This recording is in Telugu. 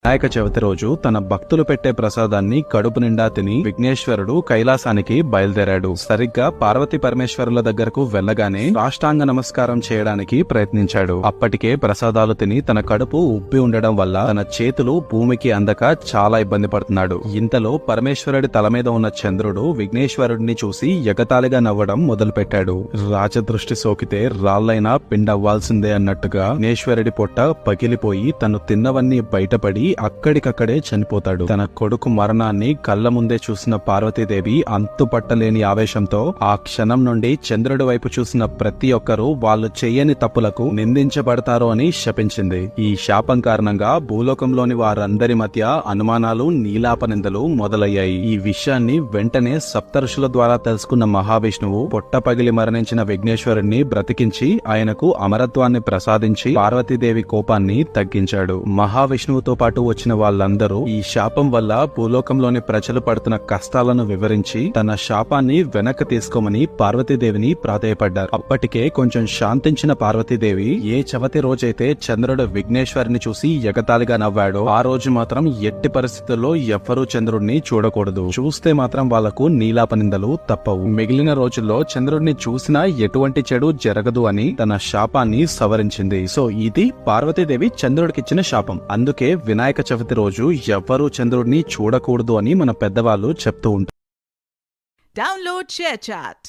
వినాయక చవితి రోజు తన భక్తులు పెట్టే ప్రసాదాన్ని కడుపు నిండా తిని విఘ్నేశ్వరుడు కైలాసానికి బయలుదేరాడు. సరిగ్గా పార్వతీ పరమేశ్వరుల దగ్గరకు వెళ్లగానే సాష్టాంగ నమస్కారం చేయడానికి ప్రయత్నించాడు. అప్పటికే ప్రసాదాలు తిని తన కడుపు ఉబ్బి ఉండడం వల్ల తన చేతులు భూమికి అందక చాలా ఇబ్బంది పడుతున్నాడు. ఇంతలో పరమేశ్వరుడి తల మీద ఉన్న చంద్రుడు విఘ్నేశ్వరుడిని చూసి ఎగతాళిగా నవ్వడం మొదలుపెట్టాడు. రాజదృష్టి సోకితే రాళ్లైనా పిండవ్వాల్సిందే అన్నట్టుగా విఘ్నేశ్వరుడి పొట్ట పగిలిపోయి తను తిన్నవన్నీ బయటపడి అక్కడికక్కడే చనిపోతాడు. తన కొడుకు మరణాన్ని కళ్ల ముందే చూసిన పార్వతీదేవి అంతుపట్టలేని ఆవేశంతో ఆ క్షణం నుండి చంద్రుడి వైపు చూసిన ప్రతి ఒక్కరూ వాళ్ళు చెయ్యని తప్పులకు నిందించబడతారు అని శపించింది. ఈ శాపం కారణంగా భూలోకంలోని వారందరి మధ్య అనుమానాలు, నీలాపనిందలు మొదలయ్యాయి. ఈ విషయాన్ని వెంటనే సప్తఋషుల ద్వారా తెలుసుకున్న మహావిష్ణువు పొట్ట పగిలి మరణించిన విఘ్నేశ్వరుణ్ణి బ్రతికించి ఆయనకు అమరత్వాన్ని ప్రసాదించి పార్వతీదేవి కోపాన్ని తగ్గించాడు. మహావిష్ణువుతో పాటు వచ్చిన వాళ్ళందరూ ఈ శాపం వల్ల భూలోకంలోని ప్రజలు పడుతున్న కష్టాలను వివరించి తన శాపాన్ని వెనక్కి తీసుకోమని పార్వతీదేవిని ప్రాధేయపడ్డారు. అప్పటికే కొంచెం శాంతించిన పార్వతీదేవి ఏ చవితి రోజైతే చంద్రుడు విఘ్నేశ్వరుని చూసి ఎగతాళిగా నవ్వాడో ఆ రోజు మాత్రం ఎట్టి పరిస్థితుల్లో ఎవ్వరూ చంద్రుడిని చూడకూడదు. చూస్తే మాత్రం వాళ్లకు నీలాపనిందలు తప్పవు. మిగిలిన రోజుల్లో చంద్రుడిని చూసినా ఎటువంటి చెడు జరగదు అని తన శాపాన్ని సవరించింది. సో ఇది పార్వతీదేవి చంద్రుడికిచ్చిన శాపం. అందుకే వినాయక చవితి రోజు ఎవ్వరూ చంద్రుడిని చూడకూడదు అని మన పెద్దవాళ్ళు చెప్తూ ఉంటారు. Download share chat.